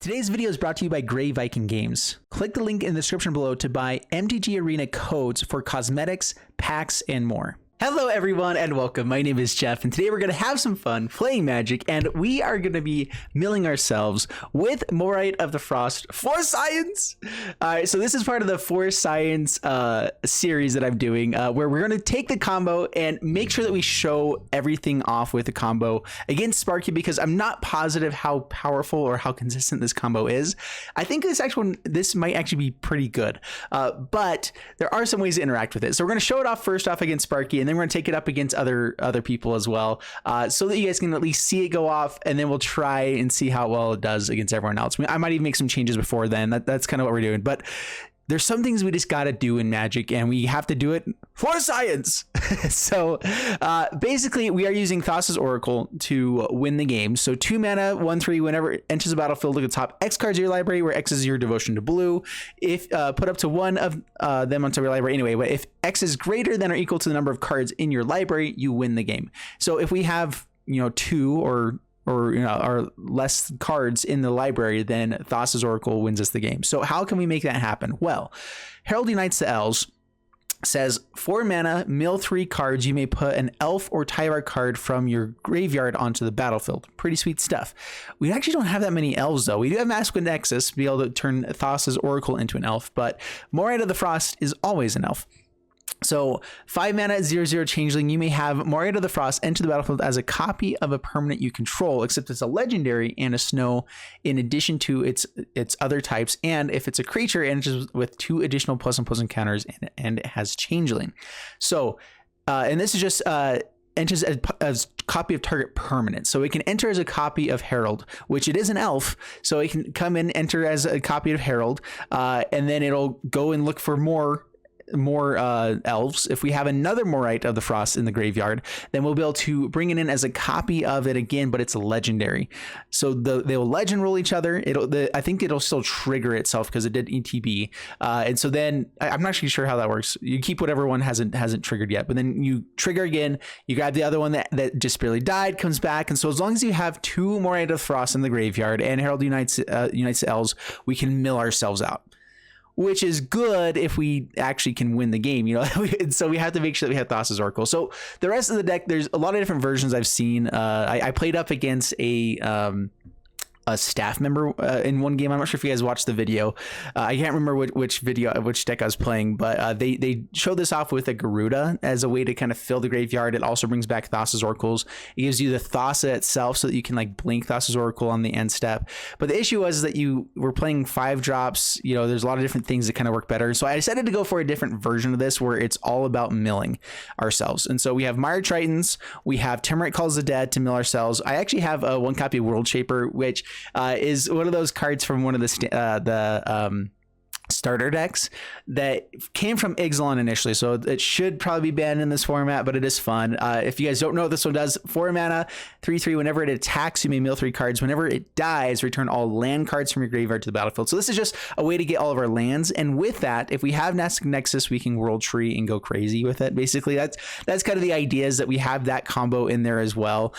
Today's video is brought to you by Grey Viking Games. Click the link in the description below to buy mtg Arena codes for cosmetics, packs, and more. Hello everyone and welcome. My name is Jeff and today we're going to have some fun playing Magic and we are going to be milling ourselves with Moritte of the Frost for Science. Alright, so this is part of the For Science series that I'm doing where we're going to take the combo and make sure that we show everything off with the combo against Sparky because I'm not positive how powerful or how consistent this combo is. I think this might actually be pretty good, but there are some ways to interact with it. So we're going to show it off first off against Sparky, and then we're going to take it up against other people as well, so that you guys can at least see it go off, and then we'll try and see how well it does against everyone else. I might even make some changes before then. That's kind of what we're doing, but there's some things we just got to do in Magic and we have to do it for science. So basically we are using Thassa's Oracle to win the game. So 2 mana, 1/3, whenever it enters the battlefield, look at the top X cards of your library, where X is your devotion to blue. If put up to one of them onto your library anyway, but if X is greater than or equal to the number of cards in your library, you win the game. So if we have, 2 or less cards in the library, then Thassa's Oracle wins us the game. So how can we make that happen? Well, Herald Unites the Elves says 4 mana, mill 3 cards. You may put an elf or Tyvar card from your graveyard onto the battlefield. Pretty sweet stuff. We actually don't have that many elves though. We do have Masquerade Nexus to be able to turn Thassa's Oracle into an elf, but Moritte of the Frost is always an elf. So 5 mana, 0/0 changeling. You may have Moritte of the Frost enter the battlefield as a copy of a permanent you control, except it's a legendary and a snow in addition to its other types. And if it's a creature, it enters with 2 additional +1/+1 encounters and it has changeling. So, and this is just enters as copy of target permanent. So it can enter as a copy of Herald, which it is an elf. So it can come in, enter as a copy of Herald, and then it'll go and look for more elves. If we have another Moritte of the Frost in the graveyard, then we'll be able to bring it in as a copy of it again, but it's a legendary. So they'll legend roll each other. I think it'll still trigger itself because it did ETB, and so then I'm not actually sure how that works. You keep whatever one hasn't triggered yet, but then you trigger again, you grab the other one that just barely died, comes back, and so as long as you have 2 Moritte of the Frost in the graveyard and Herald Unites the Elves, we can mill ourselves out, which is good if we actually can win the game, so we have to make sure that we have Thassa's Oracle. So the rest of the deck, there's a lot of different versions I've seen. I played up against a staff member in one game. I'm not sure if you guys watched the video. I can't remember which deck I was playing, but they showed this off with a Garuda as a way to kind of fill the graveyard. It also brings back Thassa's Oracles. It gives you the Thassa itself so that you can like blink Thassa's Oracle on the end step. But the issue was that you were playing 5 drops. There's a lot of different things that kind of work better. So I decided to go for a different version of this where it's all about milling ourselves. And so we have Mire Tritons, we have Tiamat Calls the Dead to mill ourselves. I actually have 1 copy of World Shaper, which is one of those cards from one of the starter decks that came from Ixalan initially, so it should probably be banned in this format, but it is fun. If you guys don't know what this one does, 4 mana, 3/3, whenever it attacks, you may mill 3 cards. Whenever it dies, return all land cards from your graveyard to the battlefield. So this is just a way to get all of our lands, and with that, if we have Nexus, we can World Tree and go crazy with it. Basically, that's kind of the idea, is that we have that combo in there as well.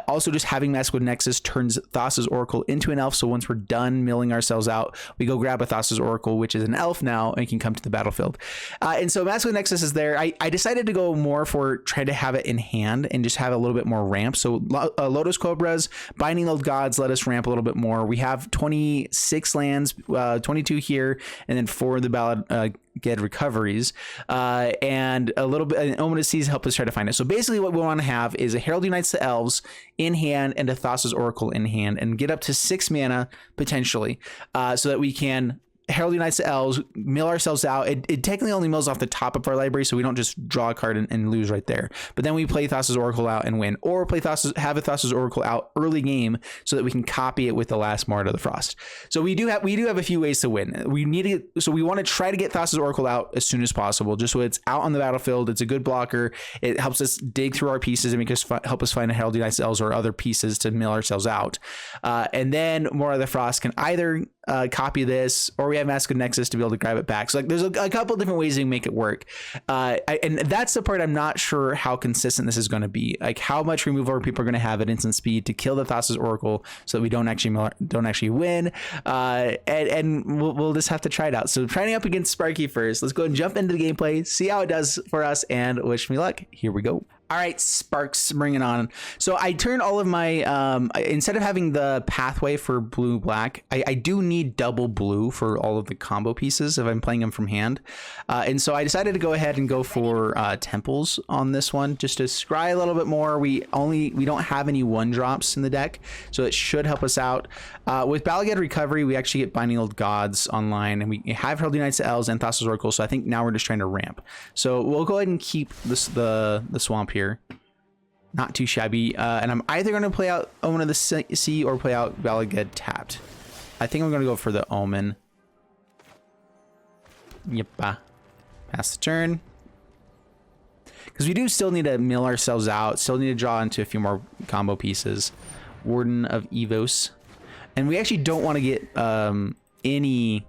Also, just having Masquerade Nexus turns Thassa's Oracle into an elf, so once we're done milling ourselves out, we go grab a Thassa's Oracle, which is an elf now, and can come to the battlefield. And so Masquerade Nexus is there. I decided to go more for trying to have it in hand and just have a little bit more ramp. So Lotus Cobras, Binding Old Gods let us ramp a little bit more. We have 26 lands, 22 here, and then 4 of the ballot get recoveries, and a little bit, and Omen of Seas help us try to find it. So basically what we want to have is a Herald Unites the Elves in hand and a Thassa's Oracle in hand, and get up to 6 mana potentially, so that we can Herald Unites the Elves, mill ourselves out. It technically only mills off the top of our library, so we don't just draw a card and lose right there. But then we play Thassa's Oracle out and win, or have a Thassa's Oracle out early game so that we can copy it with the last Moritte of the Frost. So we do have a few ways to win. We want to try to get Thassa's Oracle out as soon as possible, just so it's out on the battlefield. It's a good blocker. It helps us dig through our pieces and help us find a Herald Unites the Elves or other pieces to mill ourselves out. And then Moritte of the Frost can either copy this, or we have Mask of Nexus to be able to grab it back. So like there's a couple different ways you can make it work. And that's the part I'm not sure how consistent this is going to be. Like how much removal people are going to have at instant speed to kill the Thassa's Oracle so that we don't actually win. And we'll just have to try it out. So trying up against Sparky first. Let's go ahead and jump into the gameplay, see how it does for us, and wish me luck. Here we go. All right, Sparks, bring it on. So I turned all of my, instead of having the pathway for blue, black, I do need double blue for all of the combo pieces if I'm playing them from hand. And so I decided to go ahead and go for temples on this one, just to scry a little bit more. We don't have any 1-drops in the deck, so it should help us out. With Balagad Recovery, we actually get Binding Old Gods online, and we have Heralding Knights to Elves and Thassa's Oracle, so I think now we're just trying to ramp. So we'll go ahead and keep the swamp here. Not too shabby, and I'm either going to play out Omen of the Sea or play out Balagad tapped. I think I'm going to go for the Omen. Yep. Pass the turn. Because we do still need to mill ourselves out, still need to draw into a few more combo pieces. Warden of Evos. And we actually don't want to get any,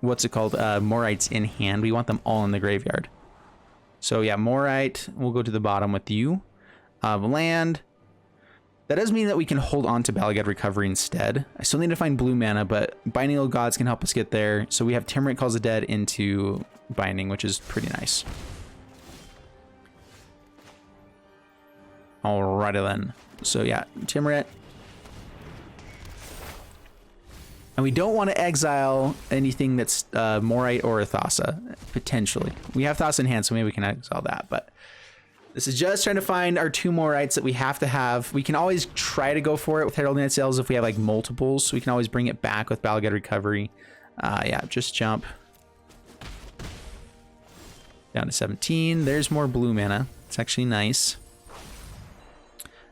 what's it called, Morites in hand. We want them all in the graveyard. So yeah, Moritte, we'll go to the bottom with you. Land. That does mean that we can hold on to Balagad Recovery instead. I still need to find blue mana, but Binding Old Gods can help us get there. So we have Timorite Calls the Dead into Binding, which is pretty nice. Alrighty then. So yeah, Timorite. And we don't want to exile anything that's Moritte or a Thassa, potentially. We have Thassa in hand, so maybe we can exile that, but this is just trying to find our 2 Morites that we have to have. We can always try to go for it with Heralding Knights Elves if we have like multiples, so we can always bring it back with Balagad Recovery. Yeah, just jump. Down to 17. There's more blue mana. It's actually nice.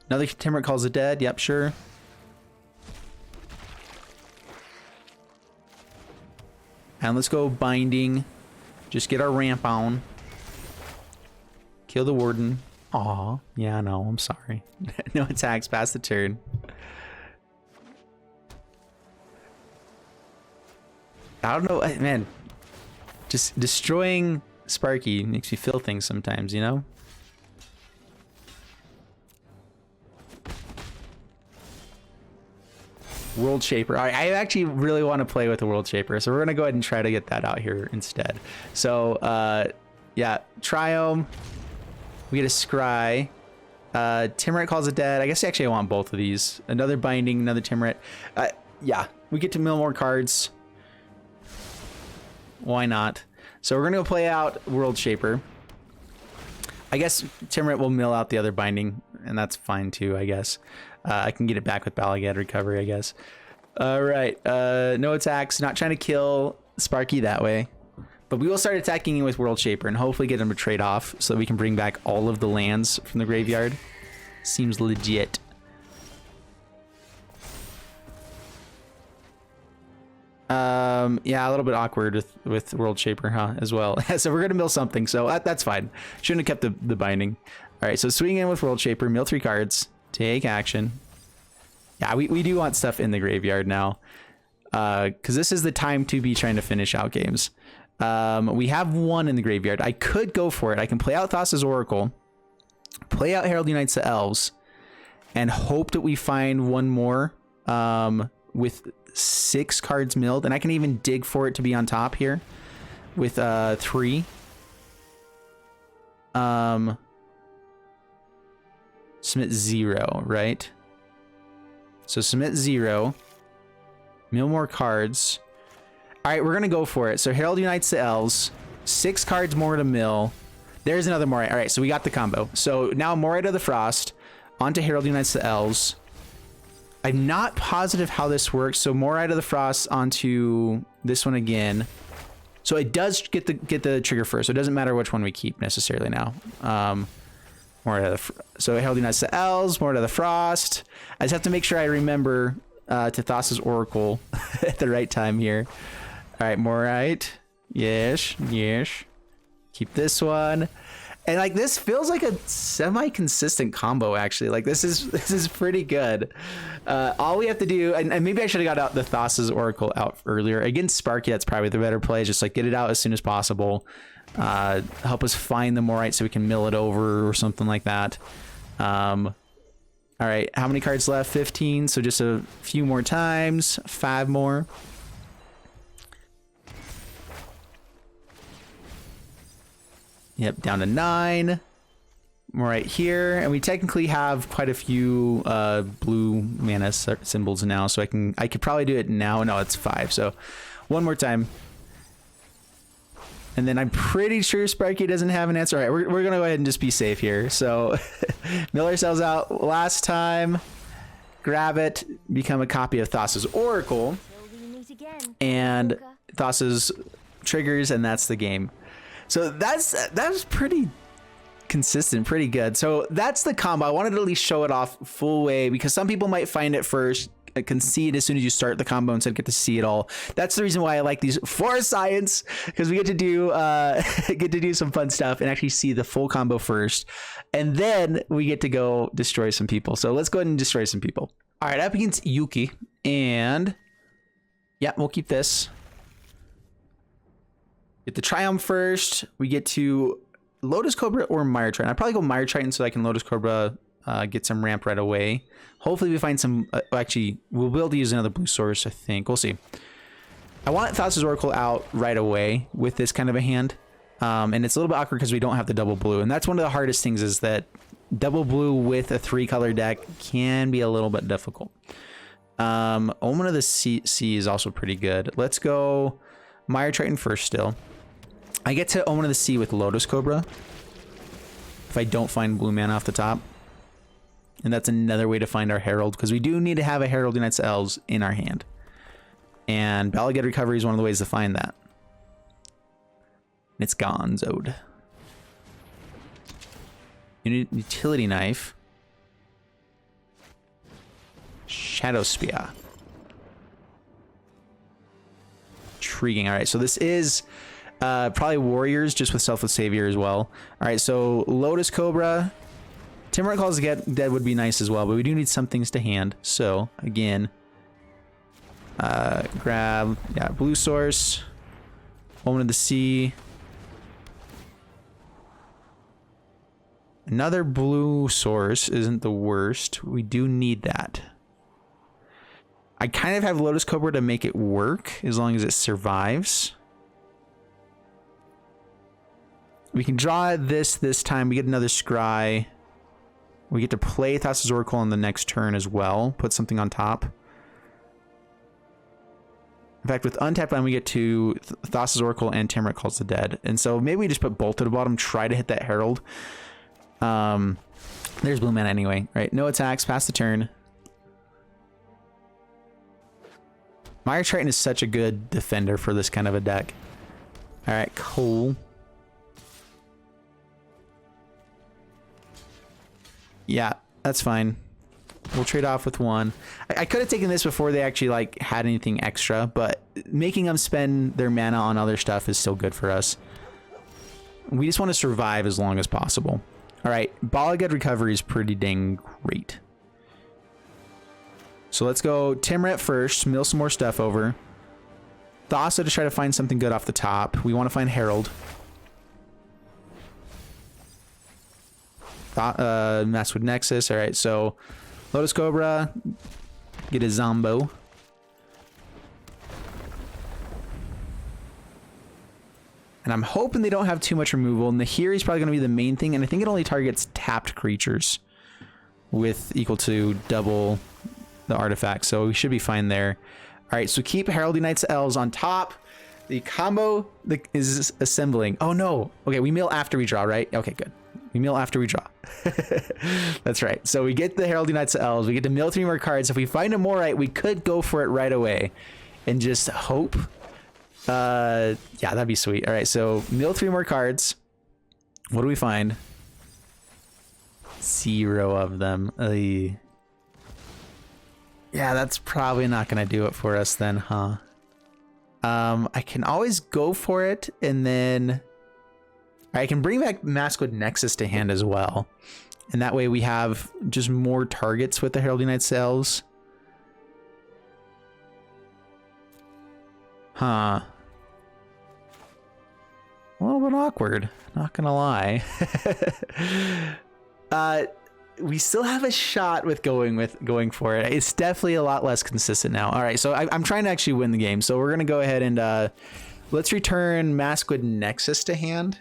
Another Timorite Calls the Dead. Yep, sure. And let's go Binding. Just get our ramp on. Kill the Warden. Aw, yeah, no, I'm sorry. No attacks, pass the turn. I don't know, man. Just destroying Sparky makes me feel things sometimes, you know? World Shaper. All right, I actually really want to play with the World Shaper, so we're gonna go ahead and try to get that out here instead. So yeah, Triome. We get a Scry. Timorite Calls the Dead. I guess actually I want both of these. Another Binding, another Timorite. Yeah, we get to mill more cards. Why not? So we're gonna go play out World Shaper. I guess Timorite will mill out the other Binding, and that's fine too, I guess. I can get it back with Balagad Recovery, I guess. All right, no attacks. Not trying to kill Sparky that way. But we will start attacking with World Shaper and hopefully get him to trade off so that we can bring back all of the lands from the graveyard. Seems legit. Yeah, a little bit awkward with World Shaper, huh, as well. So we're gonna mill something, so that's fine. Shouldn't have kept the Binding. All right, so swing in with World Shaper, mill 3 cards, take action. Yeah, we do want stuff in the graveyard now, because this is the time to be trying to finish out games. We have 1 in the graveyard. I could go for it. I can play out Thassa's Oracle, play out Heralding Knights to Elves, and hope that we find 1 more with 6 cards milled, and I can even dig for it to be on top here with 3. Submit 0, right? So submit 0, mill more cards. All right, we're gonna go for it. So Herald Unites the Elves, 6 cards more to mill. There's another Moritte. All right, so we got the combo. So now Moritte of the Frost onto Herald Unites the Elves. I'm not positive how this works. So Moritte of the Frost onto this one again. So it does get the trigger first. So it doesn't matter which one we keep necessarily now. So Herald Unites the Elves, Moritte of the Frost. I just have to make sure I remember to Thassa's Oracle at the right time here. All right, Moritte. Yes, yes. Keep this one. And like this feels like a semi-consistent combo actually. Like this is pretty good. All we have to do, and maybe I should have got out the Thassa's Oracle out earlier. Against Sparky, that's probably the better play. Just like get it out as soon as possible. Help us find the Moritte so we can mill it over or something like that. All right, how many cards left? 15, so just a few more times. 5 more. Yep, down to 9. We're right here, and we technically have quite a few blue mana symbols now, so I could probably do it now. No, it's 5. So one more time, and then I'm pretty sure Sparky doesn't have an answer. All right, we're gonna go ahead and just be safe here. So mill ourselves out last time, grab it, become a copy of Thassa's Oracle, and Thassa's triggers, and that's the game. So that was pretty consistent, pretty good. So that's the combo. I wanted to at least show it off full way because some people might find it first, can see it as soon as you start the combo instead get to see it all. That's the reason why I like these for science, because we get to do some fun stuff and actually see the full combo first, and then we get to go destroy some people. So let's go ahead and destroy some people. All right, up against Yuki, and yeah, we'll keep this. Get the Triumph first. We get to Lotus Cobra or Mire Triton. I'd probably go Mire Triton so I can Lotus Cobra, get some ramp right away. Hopefully we find some, actually, we'll be able to use another blue source, I think. We'll see. I want Thassa's Oracle out right away with this kind of a hand. And it's a little bit awkward because we don't have the double blue. And that's one of the hardest things, is that double blue with a 3-color deck can be a little bit difficult. Omen of the Sea is also pretty good. Let's go Mire Triton first still. I get to Omen of the Sea with Lotus Cobra if I don't find blue mana off the top. And that's another way to find our Herald, because we do need to have a Herald Unites the Elves in our hand. And Bala Ged Recovery is one of the ways to find that. And it's gonzoed. Utility Knife. Shadow Spear. Intriguing. All right, so this is probably Warriors, just with Selfless Savior as well. All right, so Lotus Cobra. Timber Calls Dead would be nice as well, but we do need some things to hand. So, again, grab, yeah, blue source, Omen of the Sea. Another blue source isn't the worst. We do need that. I kind of have Lotus Cobra to make it work, as long as it survives. We can draw this time. We get another Scry. We get to play Thassa's Oracle on the next turn as well. Put something on top. In fact, with untapped land, we get to Thassa's Oracle and Timber Calls the Dead. And so maybe we just put both at the bottom, try to hit that Herald. There's blue mana anyway, right? No attacks, pass the turn. Mire Triton is such a good defender for this kind of a deck. All right, cool. Yeah, that's fine. We'll trade off with one. I could have taken this before they actually like had anything extra, but making them spend their mana on other stuff is still good for us. We just want to survive as long as possible. All right, Bala Ged Recovery is pretty dang great. So let's go Timret first, mill some more stuff over. Thassa to try to find something good off the top. We want to find Herald. Masswood Nexus. All right, so Lotus Cobra, get a Zombo. And I'm hoping they don't have too much removal. And the Nahiri is probably going to be the main thing. And I think it only targets tapped creatures with equal to double the artifact. So we should be fine there. All right, so keep Herald Unites the Elves on top. The combo is assembling. Oh, no. Okay, we mill after we draw, right? Okay, good. We mill after we draw. That's right. So we get the Herald Unites the Elves. We get to mill 3 more cards. If we find a Moritte, we could go for it right away and just hope. Yeah, that'd be sweet. All right, so mill 3 more cards. What do we find? 0 of them. Yeah, that's probably not going to do it for us then, huh? I can always go for it and then I can bring back Maskwood Nexus to hand as well. And that way we have just more targets with the Heralding Knight's Elves. Huh. A little bit awkward, not gonna lie. We still have a shot with going for it. It's definitely a lot less consistent now. All right, so I'm trying to actually win the game. So we're gonna go ahead and let's return Maskwood Nexus to hand.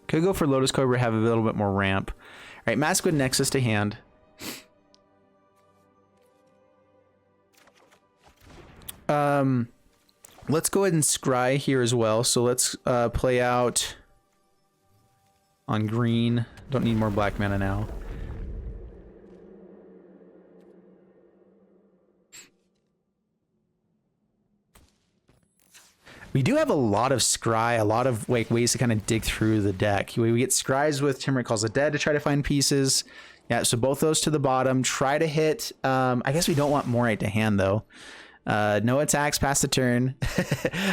Could go for Lotus Cobra, have a little bit more ramp. All right, Maskwood Nexus to hand. Let's go ahead and scry here as well. So let's play out on green. Don't need more black mana now. We do have a lot of scry, a lot of like ways to kind of dig through the deck. We get scries with Timber Calls the Dead to try to find pieces. Yeah, so both those to the bottom. Try to hit. I guess we don't want Moritte to hand though. No attacks past the turn.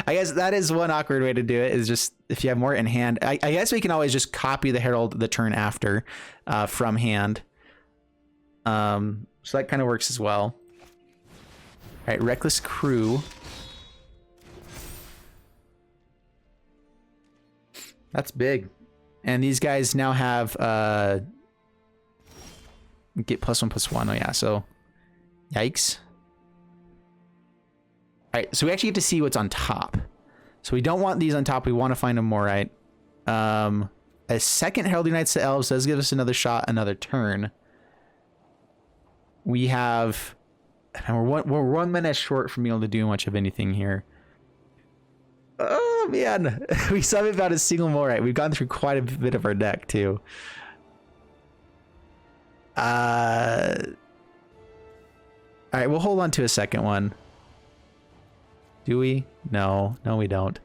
I guess that is one awkward way to do it, is just if you have Moritte in hand. I guess we can always just copy the Herald the turn after from hand. So that kind of works as well. All right, Reckless Crew. That's big. And these guys now have get +1/+1. Oh yeah, so yikes. All right, so we actually get to see what's on top. So we don't want these on top. We want to find a Moritte. A second Heralding Knights to Elves does give us another shot, another turn. We have, and we're 1 minute short from being able to do much of anything here. Oh man, we still haven't found a single Moritte. We've gone through quite a bit of our deck too. All right, we'll hold on to a second one. Do we? No, we don't.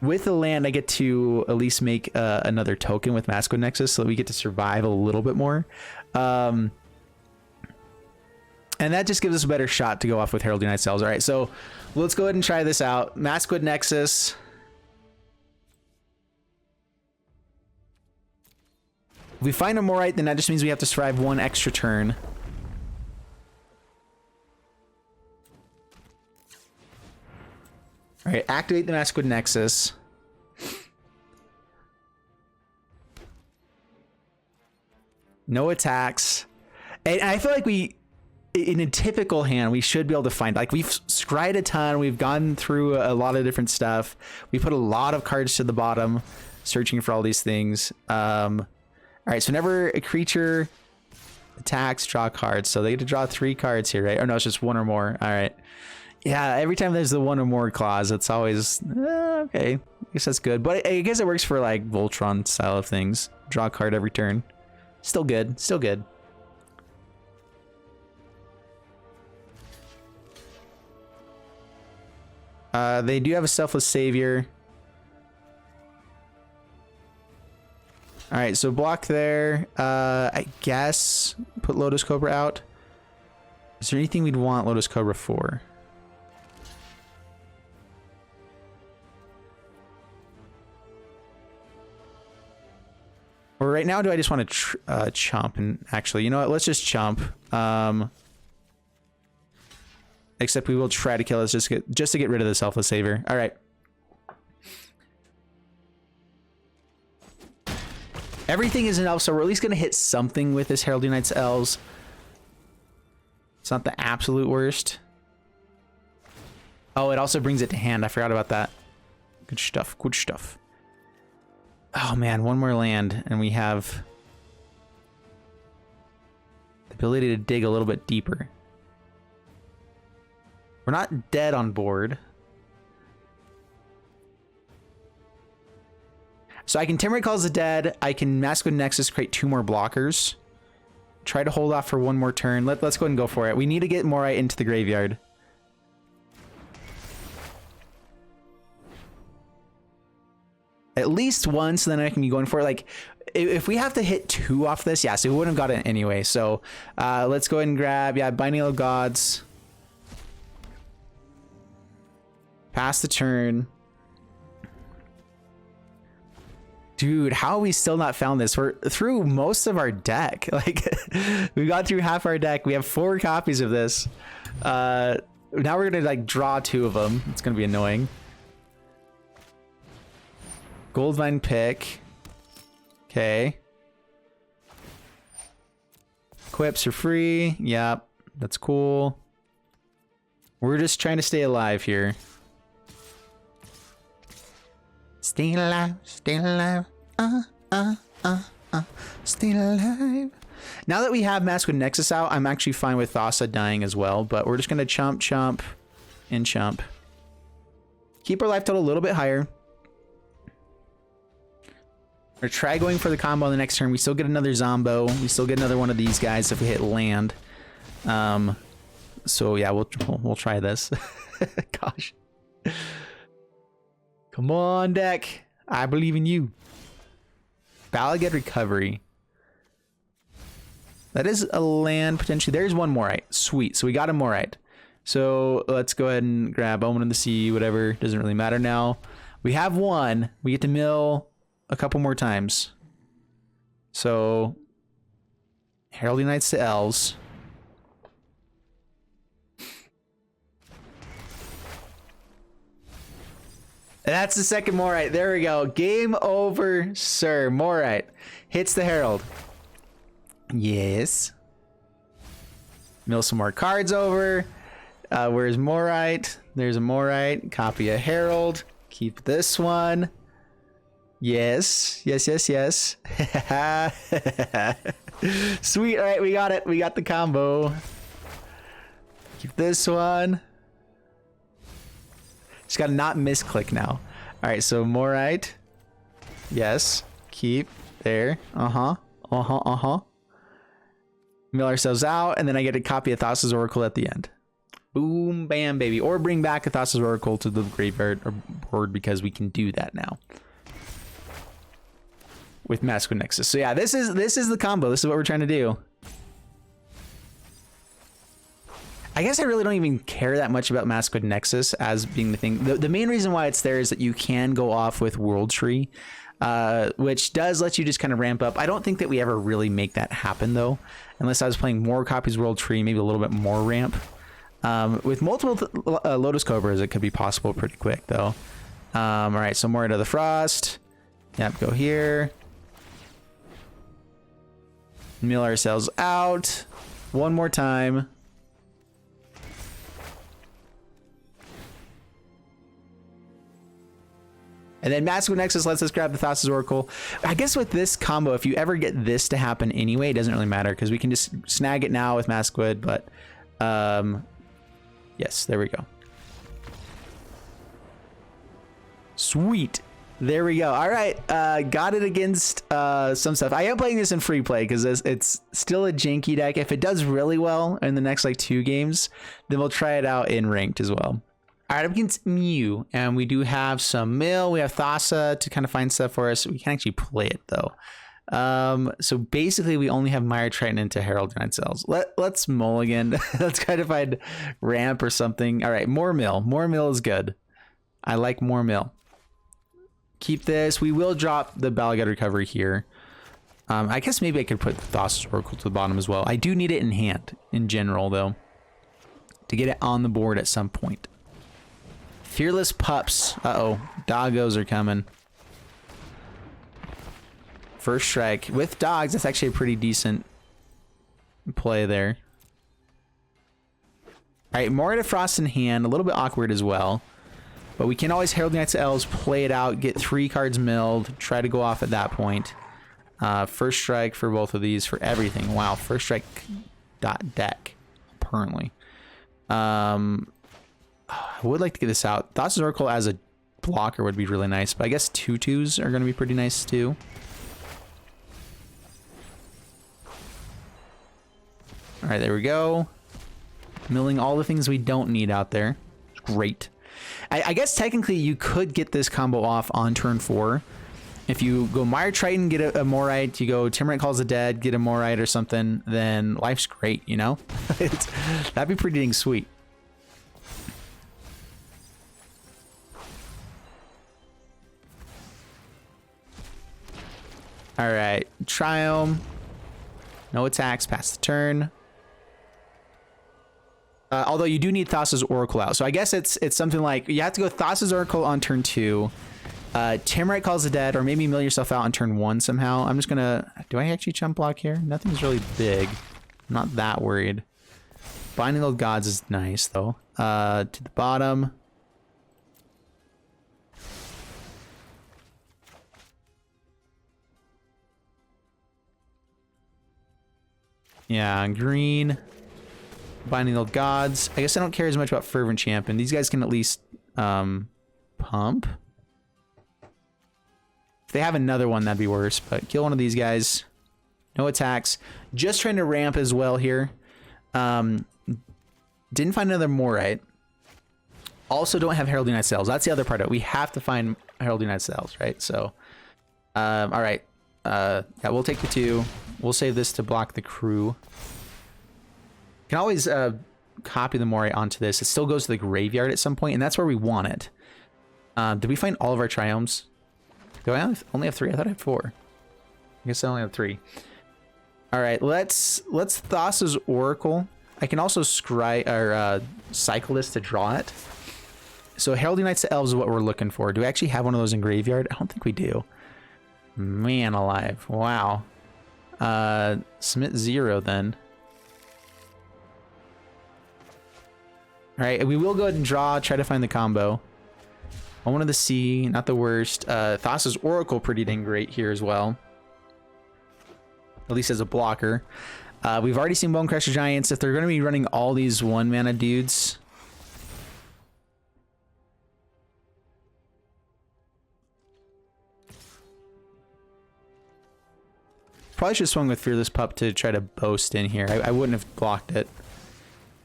With the land, I get to at least make another token with Maskwood Nexus, so that we get to survive a little bit more. And that just gives us a better shot to go off with Heralding Knight's Elves. All right, so let's go ahead and try this out. Maskwood Nexus. If we find a Moritte, then that just means we have to survive one extra turn. All right, activate the Maskwood Nexus. No attacks. And I feel like in a typical hand, we should be able to find, like, we've scryed a ton. We've gone through a lot of different stuff. We put a lot of cards to the bottom, searching for all these things. All right, so whenever a creature attacks, draw cards. So they get to draw 3 cards here, right? Or no, it's just 1 or more. All right. Yeah, every time there's the 1 or more clause, it's always, okay, I guess that's good. But I guess it works for like Voltron style of things. Draw a card every turn. Still good, still good. They do have a Selfless Savior. All right, so block there. I guess put Lotus Cobra out. Is there anything we'd want Lotus Cobra for? Or right now, do I just want to chomp? And actually, you know what? Let's just chomp. Except we will try to kill us just to get rid of the Selfless Savior. All right. Everything is an elf, so we're at least going to hit something with this Heralding Knight's Elves. It's not the absolute worst. Oh, it also brings it to hand. I forgot about that. Good stuff. Good stuff. Oh man, 1 more land, and we have the ability to dig a little bit deeper. We're not dead on board. So I can Timber Calls the Dead. I can Maskwood Nexus, create 2 more blockers. Try to hold off for 1 more turn. Let's go ahead and go for it. We need to get Moritte into the graveyard. At least one, so then I can be going for it. Like, if we have to hit 2 off this, yeah, so we wouldn't have got it anyway. So let's go ahead and grab, yeah, Binding of Gods. Pass the turn. Dude, how have we still not found this? We're through most of our deck. Like, we got through half our deck. We have 4 copies of this. Now we're gonna like draw 2 of them. It's gonna be annoying. Goldvine pick. Okay. Quips are free. Yep, that's cool. We're just trying to stay alive here. Stay alive, stay alive. Stay alive. Now that we have Mask with Nexus out, I'm actually fine with Thassa dying as well, but we're just gonna chump, and chump. Keep our life total a little bit higher. Or try going for the combo on the next turn. We still get another Zombo. We still get another one of these guys if we hit land. So yeah, we'll try this. Gosh. Come on, deck. I believe in you. Balagad Recovery. That is a land potentially. There's one Moritte. Sweet. So we got a Moritte. So let's go ahead and grab Omen of the Sea, whatever. Doesn't really matter now. We have one. We get to mill a couple more times. So Heralding Knights to Elves. That's the second Moritte. There we go. Game over, sir. Moritte hits the Herald. Yes. Mill some more cards over. Where's Moritte? There's a Moritte. Copy a Herald. Keep this one. Yes. Yes, yes, yes. Sweet. All right, we got it. We got the combo. Keep this one. Just gotta not misclick now. All right, so Moritte. Yes. Keep. There. Mill ourselves out, and then I get to copy a Thassa's Oracle at the end. Boom, bam, baby. Or bring back a Thassa's Oracle to the graveyard or board because we can do that now. With Mask with Nexus. So yeah, this is the combo. This is what we're trying to do. I guess I really don't even care that much about Mask with Nexus as being the thing. The main reason why it's there is that you can go off with World Tree, which does let you just kind of ramp up. I don't think that we ever really make that happen though, unless I was playing more copies of World Tree, maybe a little bit more ramp. With multiple Lotus Cobras, it could be possible pretty quick though. All right, so Moritte of the Frost. Yep, go here. Mill ourselves out. One more time. And then Mask with Nexus lets us grab the Thassa's Oracle. I guess with this combo, if you ever get this to happen anyway, it doesn't really matter because we can just snag it now with Mask with, but yes, there we go. Sweet. There we go. All right, got it against some stuff. I am playing this in free play because it's still a janky deck. If it does really well in the next like 2 games, then we'll try it out in ranked as well. All right, up against Mew, and we do have some mill. We have Thassa to kind of find stuff for us. We can actually play it though. So basically, we only have Mire Triton into Herald Knight Cells. Let's mulligan. Let's try to find ramp or something. All right, more mill. More mill is good. I like more mill. Keep this. We will drop the Balagad Recovery here. I guess maybe I could put the Thassa's Oracle to the bottom as well. I do need it in hand in general though, to get it on the board at some point. Fearless Pups. Uh-oh. Doggos are coming. First strike. With dogs, that's actually a pretty decent play there. Alright, Moritte Frost in hand. A little bit awkward as well. But we can always Herald Knights Elves, play it out, get 3 cards milled, try to go off at that point. First strike for both of these, for everything. Wow, first strike dot deck, apparently. I would like to get this out. Thassa's Oracle as a blocker would be really nice, but I guess 2/2s are going to be pretty nice too. All right, there we go. Milling all the things we don't need out there. Great. I guess technically you could get this combo off on turn 4. If you go Mire Triton, get a Moritte, you go Timberite Calls the Dead, get a Moritte or something, then life's great, you know? That'd be pretty dang sweet. All right, Triome. No attacks, pass the turn. Although you do need Thassa's Oracle out. So I guess it's something like you have to go Thassa's Oracle on turn 2. Timorite Calls the Dead, or maybe mill yourself out on turn 1 somehow. I'm just gonna... Do I actually chump block here? Nothing's really big. I'm not that worried. Binding Old Gods is nice, though. To the bottom. Yeah, green. Binding Old Gods. I guess I don't care as much about Fervent Champion. These guys can at least pump. If they have another one, that'd be worse. But kill one of these guys. No attacks. Just trying to ramp as well here. Didn't find another Moritte. Also don't have Herald United Cells. That's the other part of it. We have to find Herald United Cells, right? So, all right. Yeah, we'll take the 2. We'll save this to block the crew. You can always copy the Moritte onto this. It still goes to the graveyard at some point, and that's where we want it. Did we find all of our Triomes? Do I only have 3? I thought I had 4. I guess I only have 3. All right, let's Thassa's Oracle. I can also scry or cycle this to draw it. So Herald Unites the Elves is what we're looking for. Do we actually have one of those in graveyard? I don't think we do. Man alive! Wow. Submit 0 then. All right, we will go ahead and draw. Try to find the combo. I wanted to see, not the worst. Thassa's Oracle pretty dang great here as well. At least as a blocker. We've already seen Bone Crusher Giants. If they're going to be running all these 1-mana dudes... Probably should have swung with Fearless Pup to try to boast in here. I wouldn't have blocked it.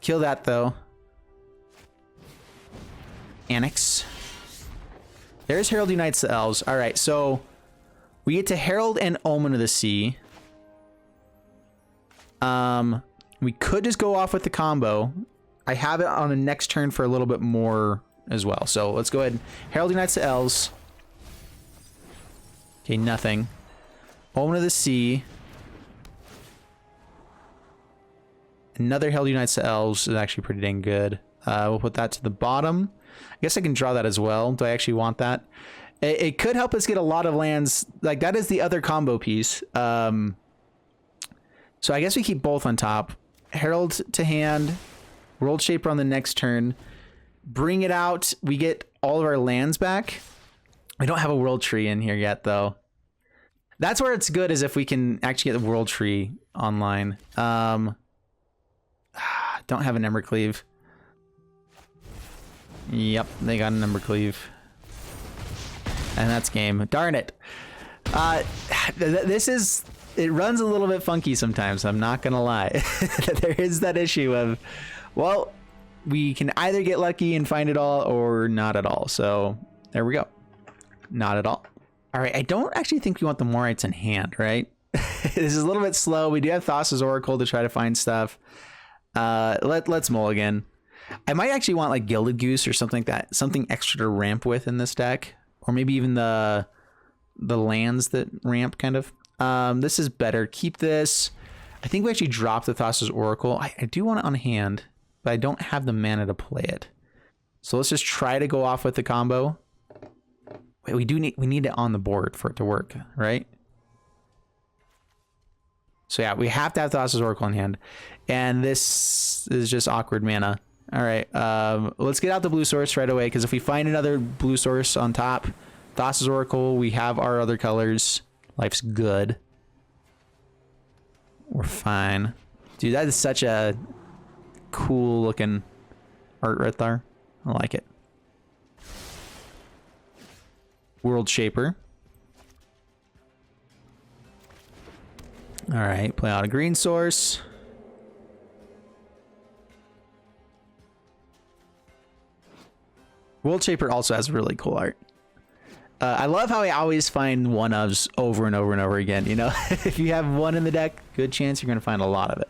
Kill that, though. Annex. There's Herald Unites the Elves. All right, so we get to Herald and Omen of the Sea. We could just go off with the combo. I have it on the next turn for a little bit more as well. So let's go ahead. Herald Unites the Elves. Okay, nothing. Omen of the Sea. Another Herald Unites the Elves is actually pretty dang good. We'll put that to the bottom. I guess I can draw that as well. Do I actually want that? It could help us get a lot of lands. Like, that is the other combo piece. So I guess we keep both on top. Herald to hand. World Shaper on the next turn. Bring it out. We get all of our lands back. We don't have a World Tree in here yet, though. That's where it's good, is if we can actually get the World Tree online. Don't have an Embercleave. Yep, they got an Embercleave. And that's game. Darn it. This is... It runs a little bit funky sometimes, I'm not gonna lie. There is that issue of, well, we can either get lucky and find it all or not at all. So there we go. Not at all. All right, I don't actually think we want the Morites in hand, right? This is a little bit slow. We do have Thassa's Oracle to try to find stuff. Let's mulligan. I might actually want like Gilded Goose or something like that, something extra to ramp with in this deck, or maybe even the lands that ramp kind of. This is better. Keep this. I think we actually dropped the Thassa's Oracle. I do want it on hand, but I don't have the mana to play it. So let's just try to go off with the combo. Wait, we need it on the board for it to work, right? So yeah, we have to have Thassa's Oracle in hand. And this is just awkward mana. All right, let's get out the blue source right away, because if we find another blue source on top, Thassa's Oracle, we have our other colors. Life's good. We're fine. Dude, that is such a cool looking art right there. I like it. World Shaper. All right, play out a green source. World Shaper also has really cool art. I love how I always find one-ofs over and over and over again. You know, if you have one in the deck, good chance you're going to find a lot of it.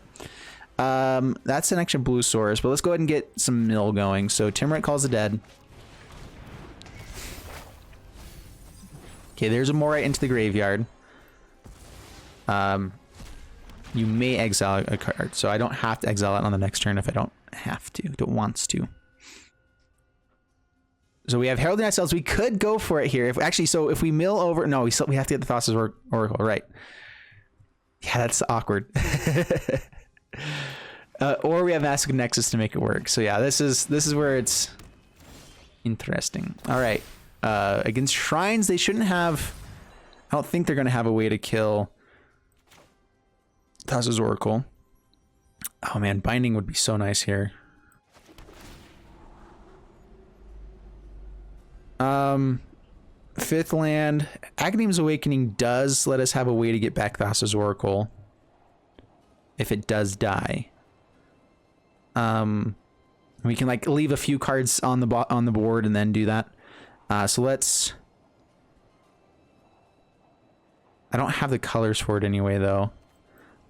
That's an extra blue source, but let's go ahead and get some mill going. So Timorite Calls the Dead. Okay, there's a Moritte into the graveyard. You may exile a card, so I don't have to exile it on the next turn if I don't have to, don't wants to. So we have Heralding Knights Elves. We could go for it here. If actually, so if we mill over, no, we have to get the Thassa's Oracle, right? Yeah, that's awkward. Or we have Massive Nexus to make it work. So yeah, this is where it's interesting. All right, against Shrines, they shouldn't have. I don't think they're going to have a way to kill Thassa's Oracle. Oh man, Binding would be so nice here. Fifth land, Academy's Awakening does let us have a way to get back Thassa's Oracle if it does die. We can like leave a few cards on the board and then do that. So let's. I don't have the colors for it anyway, though.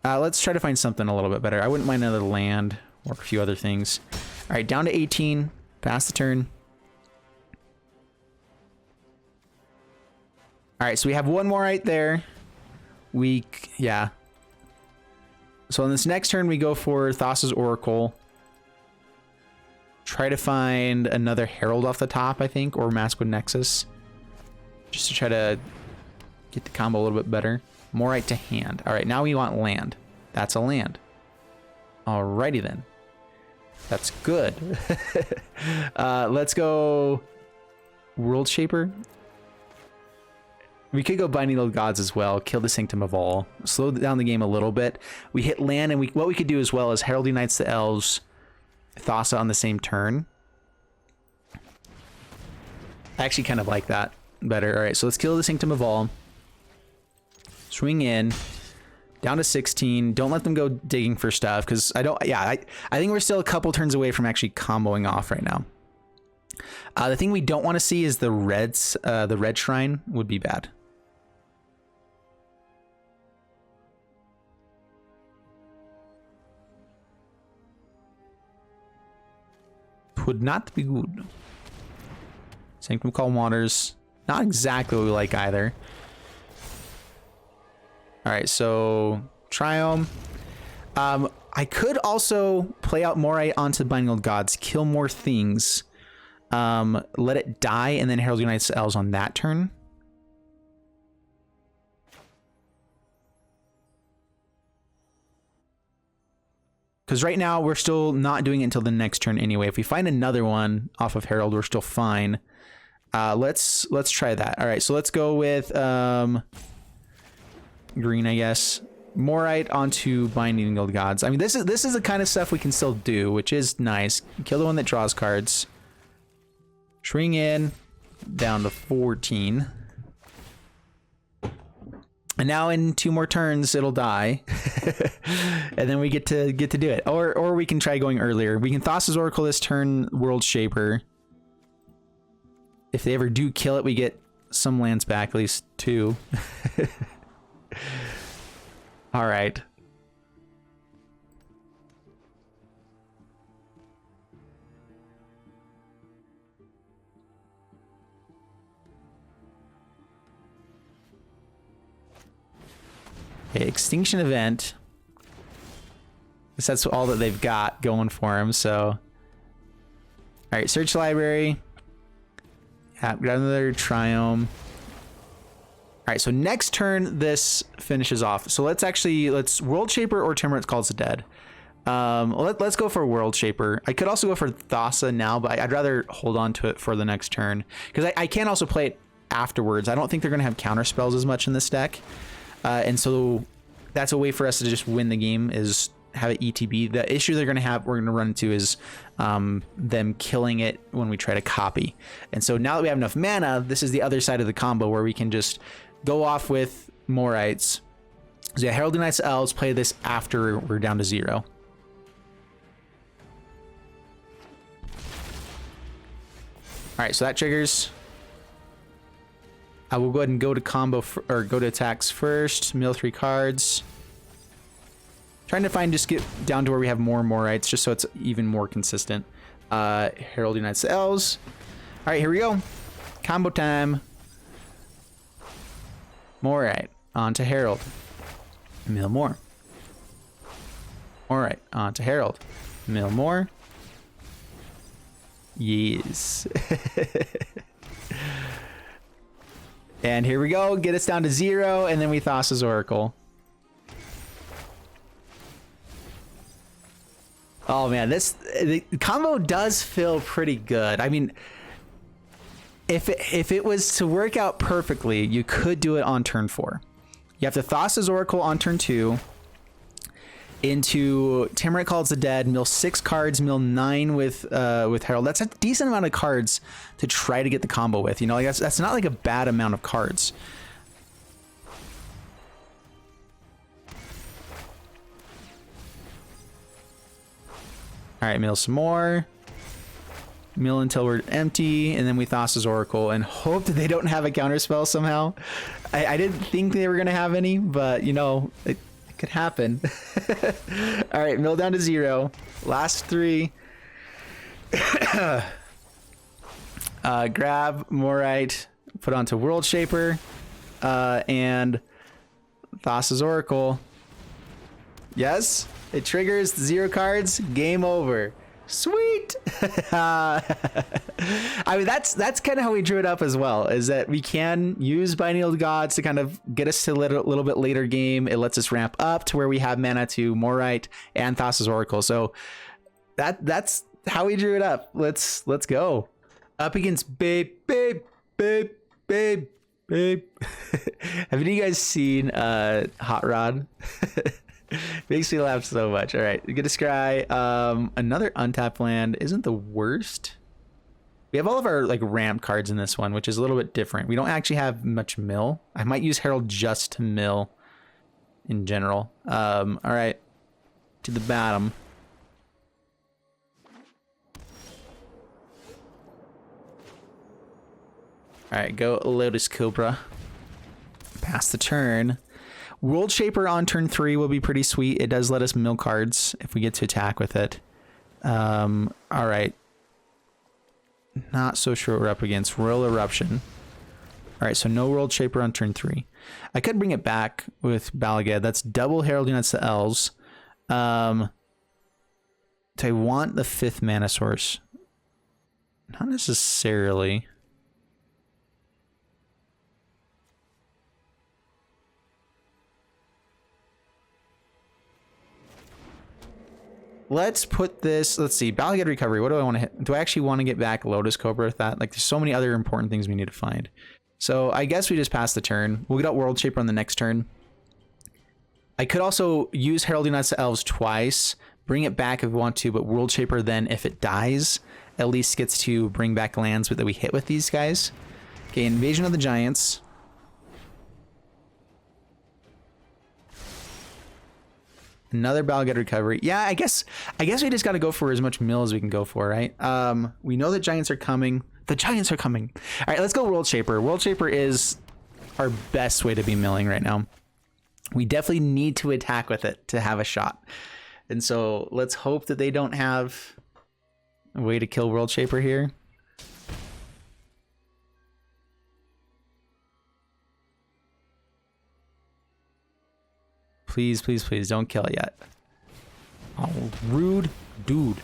Let's try to find something a little bit better. I wouldn't mind another land or a few other things. All right, down to 18. Pass the turn. All right, so we have one more right there. Yeah. So on this next turn, we go for Thassa's Oracle. Try to find another Herald off the top, I think, or Maskwood Nexus. Just to try to get the combo a little bit better. Moritte to hand. All right, now we want land. That's a land. Alrighty then. That's good. Let's go World Shaper. We could go Binding Old Gods as well. Kill the Sanctum of All. Slow down the game a little bit. We hit land, and what we could do as well is Heralding Knights the Elves, Thassa on the same turn. I actually kind of like that better. All right, so let's kill the Sanctum of All. Swing in. Down to 16. Don't let them go digging for stuff, because I think we're still a couple turns away from actually comboing off right now. The thing we don't want to see is the reds. The red shrine would be bad. Would not be good. Sanctum Calm Waters, not exactly what we like either. All right, so Triome. I could also play out Moritte onto Binding Old Gods, kill more things, let it die, and then Herald Unites Elves on that turn. Because right now we're still not doing it until the next turn anyway. If we find another one off of Herald, we're still fine. Let's try that. All right, so let's go with green, I guess. Moritte onto Binding Old Gods. I mean, this is the kind of stuff we can still do, which is nice. Kill the one that draws cards. Swing in, down to 14. And now in 2 more turns, it'll die. And then we get to do it. Or we can try going earlier. We can Thassa's Oracle this turn, World Shaper. If they ever do kill it, we get some lands back, at least 2. All right. Okay, Extinction Event. That's all that they've got going for them, so. All right, search library. Yeah, grab another Triome. All right, so next turn, this finishes off. So let's World Shaper or Timorous Calls the Dead. Let's go for World Shaper. I could also go for Thassa now, but I'd rather hold on to it for the next turn. Because I can also play it afterwards. I don't think they're going to have counter spells as much in this deck. And so that's a way for us to just win the game, is have it ETB. The issue we're going to run into is them killing it when we try to copy. And so now that we have enough mana, this is the other side of the combo where we can just go off with Morites. So yeah, Heralding Knights Elves, play this after we're down to 0. All right, so that triggers. I will go ahead and go to combo or go to attacks first. Mill 3 cards. Trying to just get down to where we have more Morites, just so it's even more consistent. Herald Unites the Elves. All right, here we go. Combo time. Moritte onto Herald. Mill more. All right, on to Herald. Mill more. Yes. And here we go. Get us down to 0, and then we Thassa's Oracle. Oh man, the combo does feel pretty good. I mean, if it was to work out perfectly, you could do it on turn 4. You have to Thassa's Oracle on turn 2. Into Tiamat Calls the Dead, mill 6 cards, mill 9 with Herald. That's a decent amount of cards to try to get the combo with. You know, like that's not like a bad amount of cards. All right, mill some more. Mill until we're empty, and then we Thassa's Oracle and hope that they don't have a counterspell somehow. I didn't think they were gonna have any, but you know, it could happen. All right, mill down to 0. Last 3. Grab Moritte, put onto World Shaper, and Thassa's Oracle. Yes, it triggers 0 cards. Game over. Sweet. I mean, that's kind of how we drew it up as well, is that we can use Binding of the Gods to kind of get us to a little bit later game. It lets us ramp up to where we have mana to Moritte and Thassa's Oracle. So that's how we drew it up. Let's go. Up against Babe. Have any of you guys seen Hot Rod? Makes me laugh so much. All right, get a scry. Another untapped land isn't the worst. We have all of our like ramp cards in this one, which is a little bit different. We don't actually have much mill. I might use Herald just to mill in general. All right, to the bottom. All right, go Lotus Cobra. Pass the turn. World Shaper on turn 3 will be pretty sweet. It does let us mill cards if we get to attack with it. All right. Not so sure what we're up against. Royal Eruption. All right, so no World Shaper on turn 3. I could bring it back with Balagad. That's double Herald Units to Elves. Do I want the 5th mana source? Not necessarily. Let's put this, let's see, Balagad Recovery. What do I want to hit? Do I actually want to get back Lotus Cobra with that? Like, there's so many other important things we need to find. So I guess we just pass the turn. We'll get out World Shaper on the next turn. I could also use Heralding Knights to Elves twice, bring it back if we want to, but World Shaper then, if it dies, at least gets to bring back lands that we hit with these guys. Okay, Invasion of the Giants. Another Balagad Recovery. Yeah, I guess we just got to go for as much mill as we can go for, right? We know that Giants are coming. The Giants are coming. All right, let's go World Shaper. World Shaper is our best way to be milling right now. We definitely need to attack with it to have a shot. And so let's hope that they don't have a way to kill World Shaper here. Please, please, please don't kill it yet. Oh, rude dude.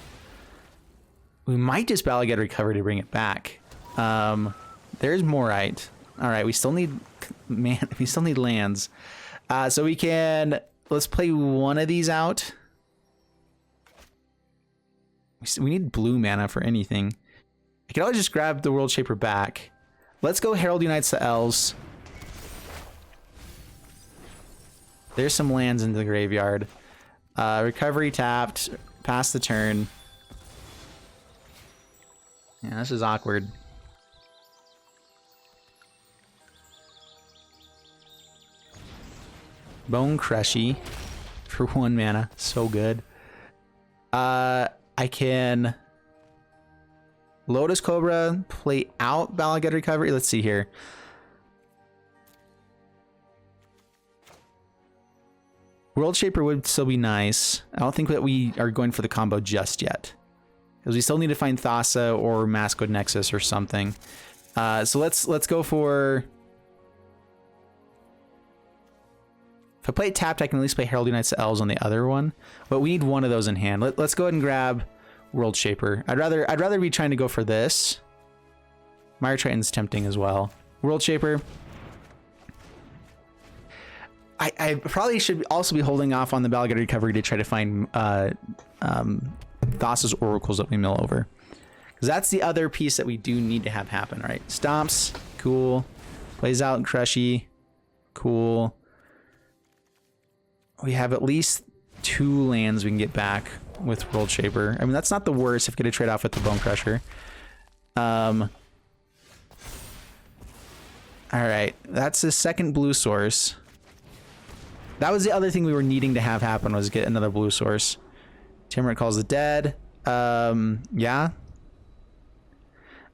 We might just Balagad Recover to bring it back. There's Moritte. All right, we still need lands. So we can, let's play one of these out. We need blue mana for anything. I can always just grab the World Shaper back. Let's go Herald Unites the Elves. There's some lands in the graveyard. Recovery tapped. Pass the turn. Yeah, this is awkward. Bone Crushy for 1 mana. So good. I can Lotus Cobra, play out Balagad Recovery. Let's see here. World Shaper would still be nice. I don't think that we are going for the combo just yet, because we still need to find Thassa or Maskwood Nexus or something. So let's go for If I play it tapped, I can at least play Herald Unites the Elves on the other one. But we need one of those in hand. Let's go ahead and grab World Shaper. I'd rather be trying to go for this. Mire Triton's tempting as well. World Shaper. I probably should also be holding off on the Balgate Recovery to try to find Thassa's Oracles that we mill over. Because that's the other piece that we do need to have happen, right? Stomps, cool. Plays out in Crushy, cool. We have at least 2 lands we can get back with World Shaper. I mean, that's not the worst if we get a trade-off with the Bone Crusher. All right, that's the second blue source. That was the other thing we were needing to have happen, was get another blue source. Timuric Calls the Dead. Yeah.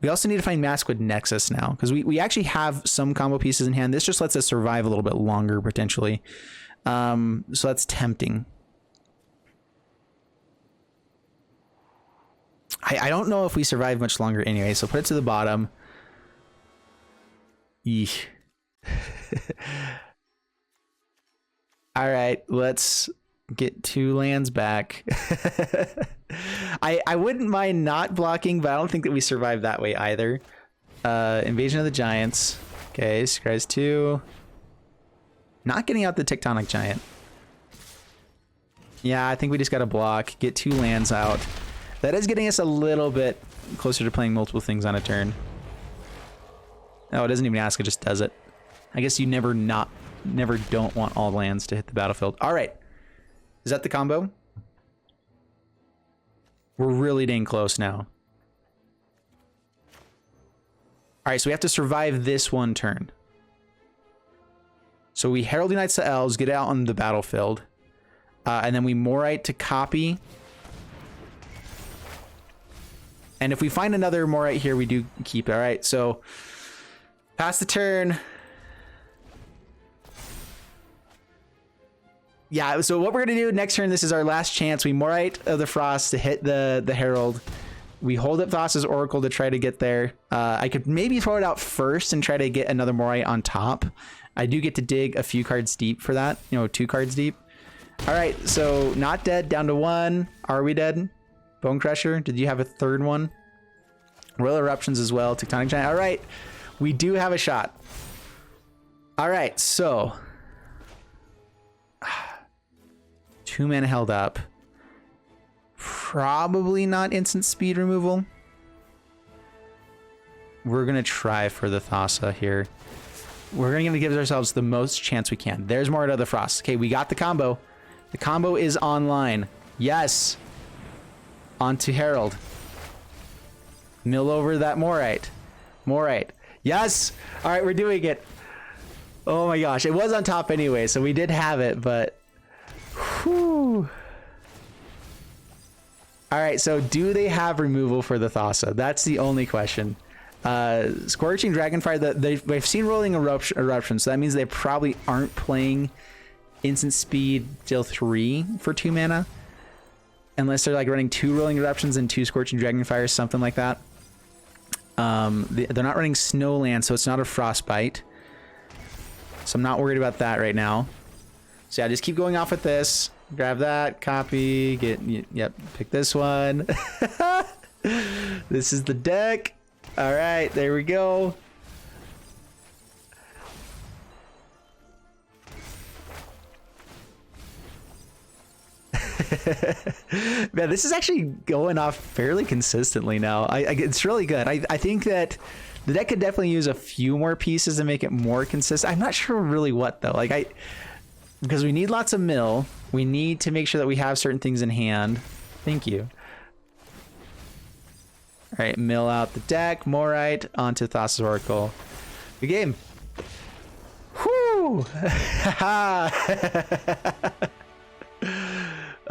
We also need to find Maskwood Nexus now, because we actually have some combo pieces in hand. This just lets us survive a little bit longer, potentially. So that's tempting. I don't know if we survive much longer anyway, so put it to the bottom. Yeesh. All right, let's get 2 lands back. I wouldn't mind not blocking, but I don't think that we survive that way either. Invasion of the Giants. Okay, Scries 2. Not getting out the Tectonic Giant. Yeah, I think we just got to block, get 2 lands out. That is getting us a little bit closer to playing multiple things on a turn. Oh, it doesn't even ask, it just does it. I guess you never don't want all lands to hit the battlefield. All right. Is that the combo? We're really dang close now. All right, so we have to survive this one turn. So we Herald Unites the Elves, get out on the battlefield, and then we Moritte to copy. And if we find another Moritte here, we do keep it. All right, so pass the turn. Yeah, so what we're gonna do next turn, this is our last chance. We Moritte of the Frost to hit the Herald. We hold up Thassa's Oracle to try to get there. I could maybe throw it out first and try to get another Moritte on top. I do get to dig a few cards deep for that, 2 cards deep. All right, so not dead, down to 1. Are we dead? Bone Crusher, did you have a third one? Royal Eruptions as well, Tectonic Giant. All right, we do have a shot. All right, so 2 mana held up. Probably not instant speed removal. We're gonna try for the Thassa here. We're gonna give ourselves the most chance we can. There's Moritte of the Frost. Okay, we got the combo. The combo is online. Yes. Onto Herald. Mill over that Moritte. Moritte. Yes. All right, we're doing it. Oh my gosh, it was on top anyway, so we did have it, but whew. All right, so do they have removal for the Thassa? That's the only question. Scorching Dragonfire, they've seen Rolling Eruption, so that means they probably aren't playing instant speed deal 3 for 2 mana. Unless they're like running 2 Rolling Eruptions and 2 Scorching Dragonfires, something like that. They're not running Snowland, so it's not a Frostbite. So I'm not worried about that right now. So yeah, just keep going off with this. Grab that, copy, yep, pick this one. This is the deck. All right, there we go. Man, this is actually going off fairly consistently now. It's really good. I think that the deck could definitely use a few more pieces to make it more consistent. I'm not sure really what though. Because we need lots of mill. We need to make sure that we have certain things in hand. Thank you. All right, mill out the deck. Moritte onto Thassa's Oracle. Good game. Whoo!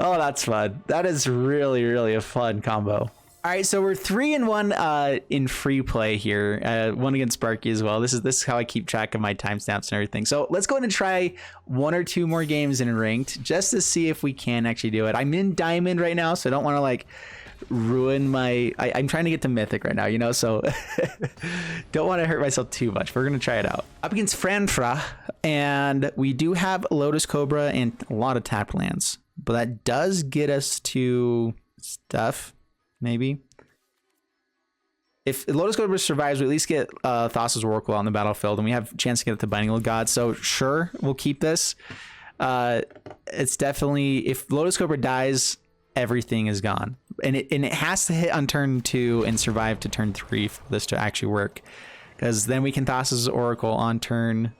Oh, that's fun. That is really, really a fun combo. All right, so we're 3-1 in free play here. 1 against Sparky as well. This is how I keep track of my timestamps and everything. So let's go ahead and try 1 or 2 more games in ranked just to see if we can actually do it. I'm in Diamond right now, so I don't want to ruin my... I'm trying to get to Mythic right now, so don't want to hurt myself too much. We're going to try it out. Up against Franfra. And we do have Lotus Cobra and a lot of tapped lands, but that does get us to stuff, maybe. If Lotus Cobra survives, we at least get Thassa's Oracle on the battlefield, and we have a chance to get it to Binding of God. So sure, we'll keep this. It's definitely, if Lotus Cobra dies, everything is gone, and it has to hit on turn 2 and survive to turn 3 for this to actually work, because then we can Thassa's Oracle on turn.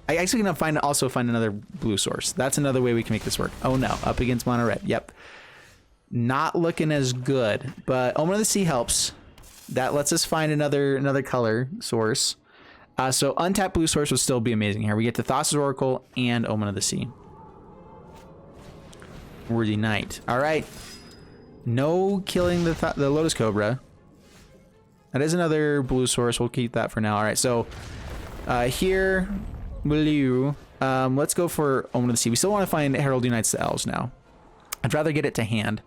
I actually can also find another blue source. That's another way we can make this work. Oh no, up against mono red. Yep, not looking as good, but Omen of the Sea helps. That lets us find another color source. So untapped blue source would still be amazing here. We get to Thassa's Oracle and Omen of the Sea. Worthy Knight. All right. No killing the Lotus Cobra. That is another blue source. We'll keep that for now. All right. So here, blue. Let's go for Omen of the Sea. We still want to find Herald Unites the Elves now. I'd rather get it to hand.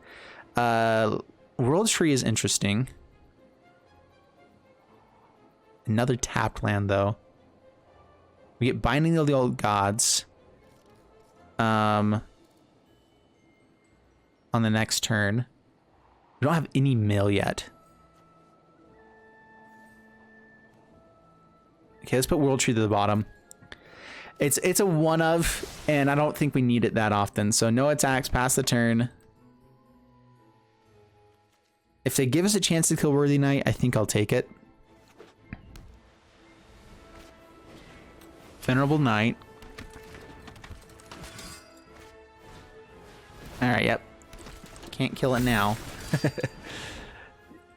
World Tree is interesting. Another tapped land, though. We get Binding of the Old Gods. On the next turn. We don't have any mill yet. Okay, let's put World Tree to the bottom. It's a one of, and I don't think we need it that often. So no attacks, pass the turn. If they give us a chance to kill Worthy Knight, I think I'll take it. Venerable Knight. All right, yep. Can't kill it now.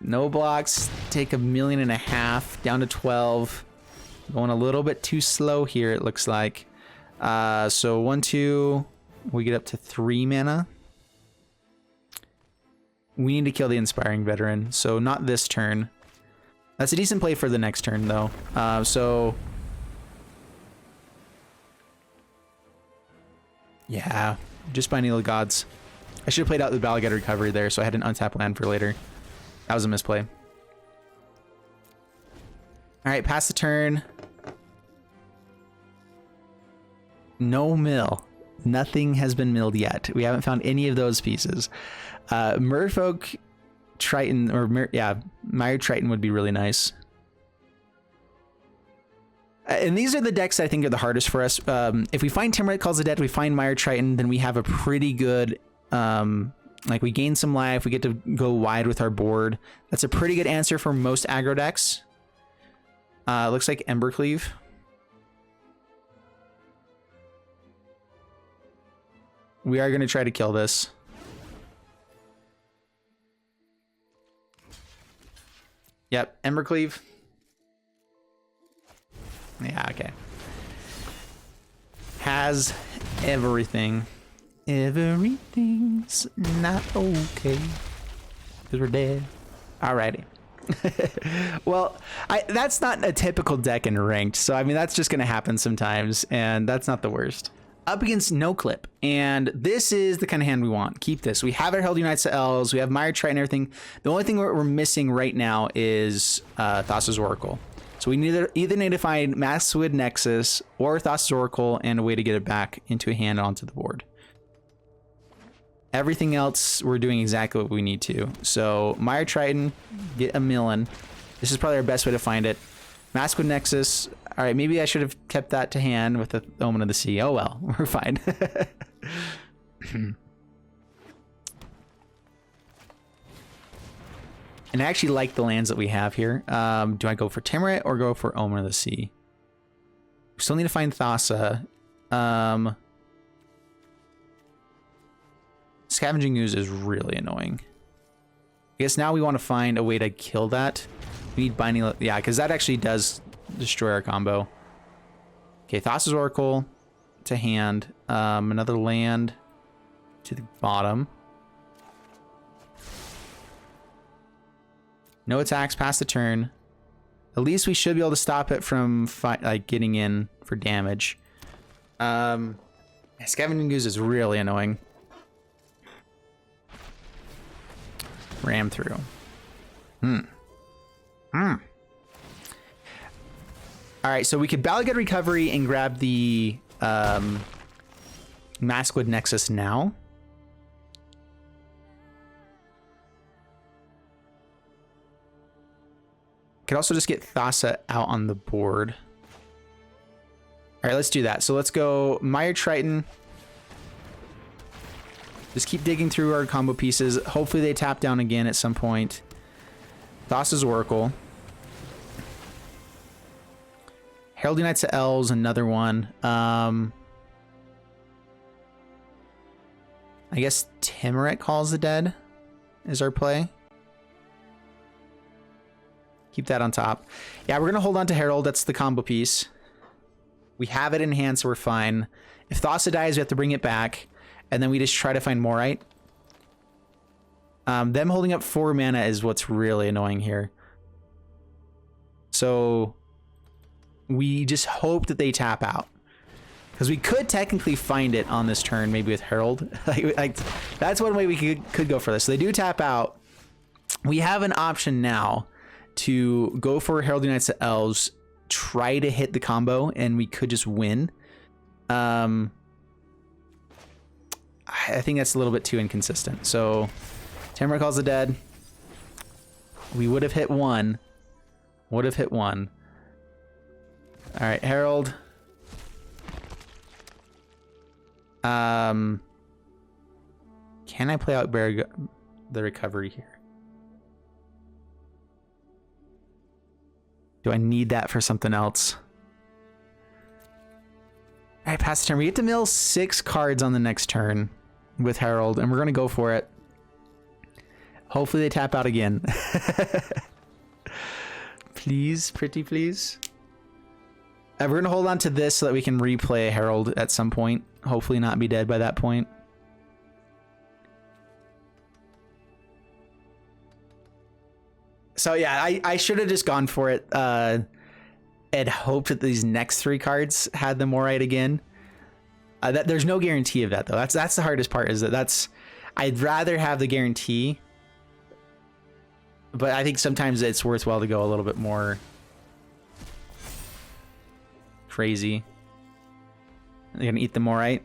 No blocks. Take 1.5 million down to 12. Going a little bit too slow here, it looks like. So 1, 2. We get up to 3 mana. We need to kill the Inspiring Veteran, so not this turn. That's a decent play for the next turn, though. So yeah, just Binding of the Gods. I should have played out the Balagad Recovery there, so I had an untapped land for later. That was a misplay. All right, pass the turn. No mill. Nothing has been milled yet. We haven't found any of those pieces. Merfolk Triton, or Mired Triton would be really nice. And these are the decks I think are the hardest for us. If we find Timberite Calls the Dead, we find Mired Triton, then we have a pretty good, like we gain some life, we get to go wide with our board. That's a pretty good answer for most aggro decks. Looks like Embercleave. We are going to try to kill this. Yep, Embercleave. Yeah, okay. Has everything. Everything's not okay. Because we're dead. Alrighty. Well, that's not a typical deck in ranked, so I mean that's just gonna happen sometimes, and that's not the worst. Up against No Clip, and this is the kind of hand we want. Keep this. We have our Herald Unites the Elves, we have Mired Triton and everything. The only thing we're missing right now is Thassa's Oracle. So we either need to find Maskwood Nexus or Thassa's Oracle and a way to get it back into a hand onto the board. Everything else, we're doing exactly what we need to. So Mired Triton, get 1 million. This is probably our best way to find it. Maskwood Nexus. All right, maybe I should have kept that to hand with the Omen of the Sea. Oh well, we're fine. And I actually like the lands that we have here. Do I go for Timberite or go for Omen of the Sea? We still need to find Thassa. Scavenging Ooze is really annoying. I guess now we want to find a way to kill that. We need Binding... Yeah, because that actually does destroy our combo. Okay, Thassa's Oracle to hand. Another land to the bottom. No attacks past the turn. At least we should be able to stop it from getting in for damage. Scavenging Ooze is really annoying. Ram through. All right, so we could Balagad Recovery and grab the Maskwood Nexus now. Could also just get Thassa out on the board. All right, let's do that. So let's go Mire Triton. Just keep digging through our combo pieces. Hopefully they tap down again at some point. Thassa's Oracle. Heralding Knights of Elves, another one. I guess Moritte Calls the Dead is our play. Keep that on top. Yeah, we're going to hold on to Herald. That's the combo piece. We have it in hand, so we're fine. If Thassa dies, we have to bring it back. And then we just try to find Moritte. Them holding up 4 mana is what's really annoying here. So we just hope that they tap out. Because we could technically find it on this turn, maybe with Herald. like, that's one way we could go for this. So they do tap out. We have an option now to go for Heralding Knights of Elves, try to hit the combo, and we could just win. I think that's a little bit too inconsistent. So Moritte Calls the Dead. We would have hit one. Would have hit one. All right, Herald. Can I play out the recovery here? Do I need that for something else? All right, pass the turn. We get to mill 6 cards on the next turn with Herald, and we're going to go for it. Hopefully they tap out again. Please, pretty please. We're going to hold on to this so that we can replay Herald at some point. Hopefully not be dead by that point. So yeah, I should have just gone for it and hoped that these next 3 cards had the Moritte again. There's no guarantee of that though. That's the hardest part. Is that I'd rather have the guarantee, but I think sometimes it's worthwhile to go a little bit more crazy. They're gonna eat the Moritte.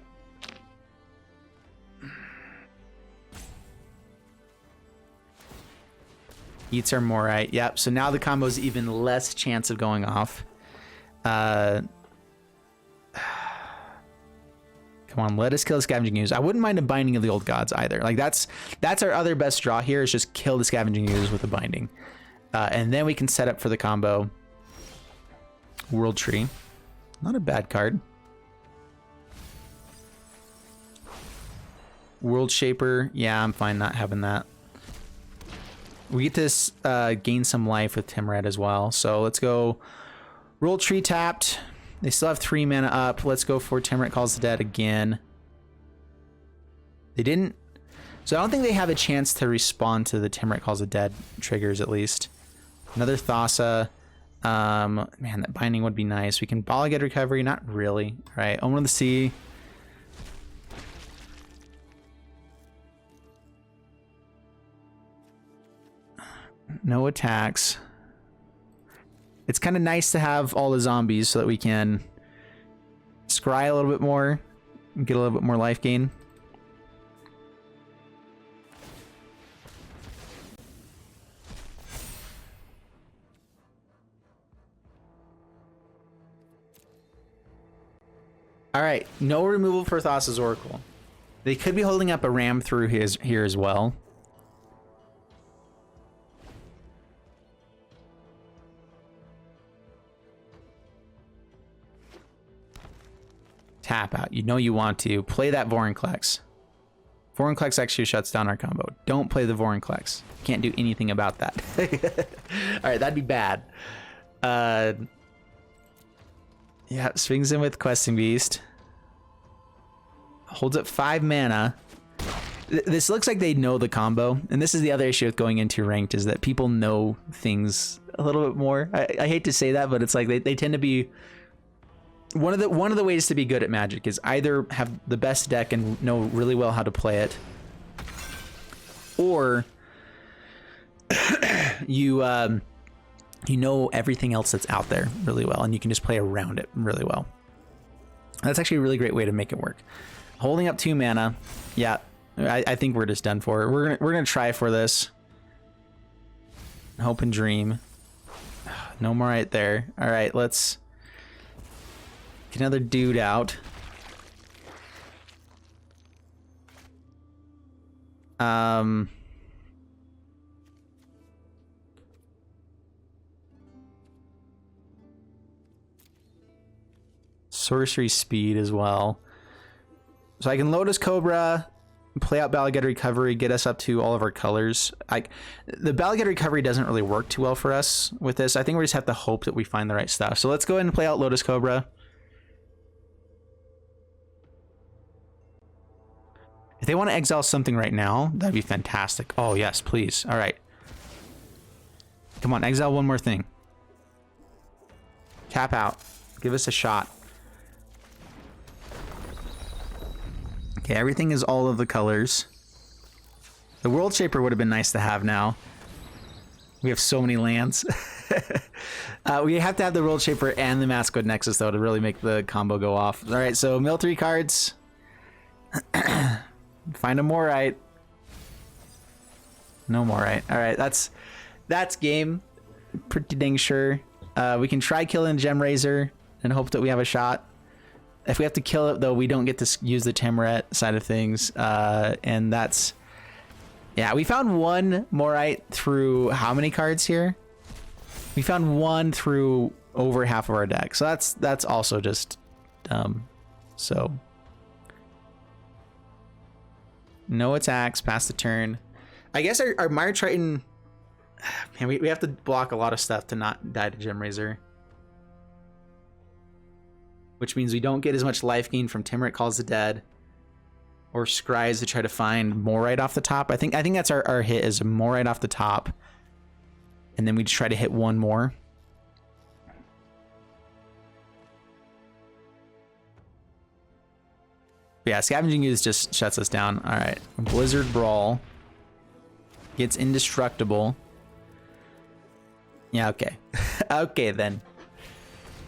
Eats our Moritte. Yep. So now the combo's even less chance of going off. Come on, let us kill the Scavenging Ooze. I wouldn't mind a Binding of the Old Gods either. Like that's our other best draw here, is just kill the Scavenging Ooze with a Binding. And then we can set up for the combo. World Tree. Not a bad card. World Shaper. Yeah, I'm fine not having that. We get to gain some life with Moritte as well. So let's go. World Tree tapped. They still have 3 mana up. Let's go for Moritte Calls the Dead again. They didn't. So I don't think they have a chance to respond to the Moritte Calls the Dead triggers, at least. Another Thassa. Man, that Binding would be nice. We can Balagad Recovery. Not really. All right. Omen of the Sea. No attacks. It's kind of nice to have all the zombies so that we can scry a little bit more and get a little bit more life gain. All right, no removal for Thassa's Oracle. They could be holding up a ram through here as well. Tap out. You know you want to. Play that Vorinclex. Vorinclex actually shuts down our combo. Don't play the Vorinclex. Can't do anything about that. Alright, that'd be bad. Yeah, swings in with Questing Beast. Holds up 5 mana. This looks like they know the combo. And this is the other issue with going into ranked, is that people know things a little bit more. I hate to say that, but it's like they tend to be... One of the ways to be good at Magic is either have the best deck and know really well how to play it, or you you know everything else that's out there really well, and you can just play around it really well. That's actually a really great way to make it work. Holding up 2 mana, yeah, I think we're just done for. We're gonna try for this. Hope and dream. No more right there. All right, let's get another dude out. Sorcery speed as well. So I can Lotus Cobra, play out Bala Ged Recovery, get us up to all of our colors. The Bala Ged Recovery doesn't really work too well for us with this. I think we just have to hope that we find the right stuff. So let's go ahead and play out Lotus Cobra. If they want to exile something right now, that'd be fantastic. Oh, yes, please. All right. Come on, exile one more thing. Tap out. Give us a shot. Okay, everything is all of the colors. The World Shaper would have been nice to have now. We have so many lands. We have to have the World Shaper and the Mascot Nexus, though, to really make the combo go off. All right, so mill 3 cards. Find a Moritte. No Moritte. All right, that's game. Pretty dang sure. We can try killing Gem Razor and hope that we have a shot. If we have to kill it, though, we don't get to use the Temerette side of things. And that's... Yeah, we found 1 Moritte through how many cards here? We found 1 through over half of our deck. So that's also just dumb. So... No attacks, pass the turn. I guess our Mire Triton... Man, we have to block a lot of stuff to not die to Gem Razor. Which means we don't get as much life gain from Temerate Calls the Dead or Scries to try to find Moritte off the top. I think that's our hit, is Moritte off the top. And then we just try to hit 1 more. But yeah, Scavenging Ooze just shuts us down. All right, Blizzard Brawl gets indestructible. Yeah, okay. Okay, then.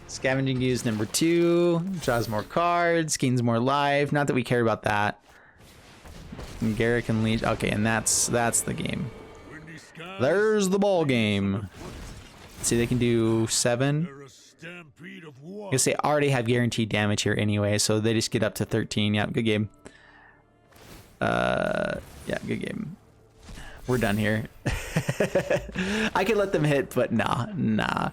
Scavenging Ooze number 2, draws more cards, gains more life. Not that we care about that. And Garrick and Leech. Okay, and that's the game. There's the ball game. Let's see, they can do 7. I guess they already have guaranteed damage here anyway, so they just get up to 13. Yeah, good game. Yeah, good game. We're done here. I could let them hit, but nah.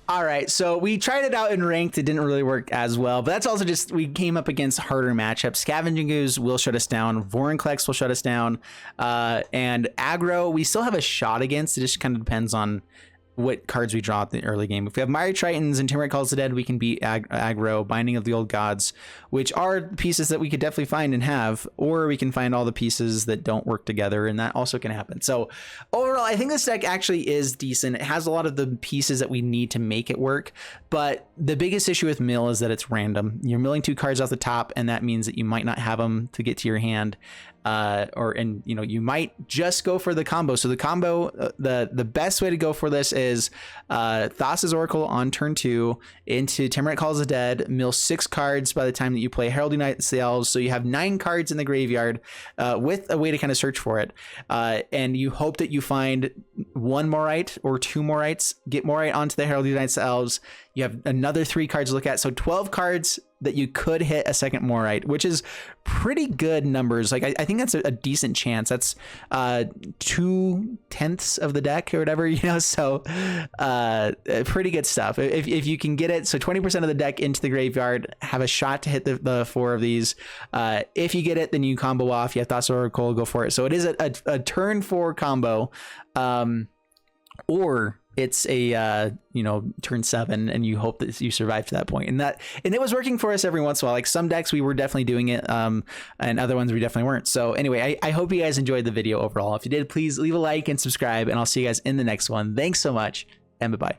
All right, so we tried it out in ranked. It didn't really work as well, but that's also just, we came up against harder matchups. Scavenging Ooze will shut us down. Vorinclex will shut us down. And aggro, we still have a shot against. It just kind of depends on what cards we draw at the early game. If we have Miry Tritons and Temerate Calls the Dead, we can beat aggro, Binding of the Old Gods, which are pieces that we could definitely find and have, or we can find all the pieces that don't work together, and that also can happen. So overall, I think this deck actually is decent. It has a lot of the pieces that we need to make it work, but the biggest issue with mill is that it's random. You're milling 2 cards off the top, and that means that you might not have them to get to your hand. You might just go for the combo. So the combo, the best way to go for this is Thassa's Oracle on turn 2 into Temerate Calls the Dead, mill 6 cards by the time that you play Herald Unite the Elves. So you have 9 cards in the graveyard with a way to kind of search for it. And you hope that you find 1 Moritte or 2 Morites, get Moritte onto the Herald Unite the Elves. You have another 3 cards to look at. So 12 cards that you could hit a second Moritte, which is pretty good numbers. Like I think that's a decent chance. That's 2/10 of the deck or whatever, so pretty good stuff. If you can get it, so 20% of the deck into the graveyard, have a shot to hit the 4 of these. If you get it, then you combo off. You have Thassa's Oracle, go for it. So it is a turn 4 combo, or it's a turn 7 and you hope that you survive to that point. And it was working for us every once in a while. Like some decks we were definitely doing it, and other ones we definitely weren't. So anyway, I hope you guys enjoyed the video overall. If you did, please leave a like and subscribe, and I'll see you guys in the next one. Thanks so much, and bye-bye.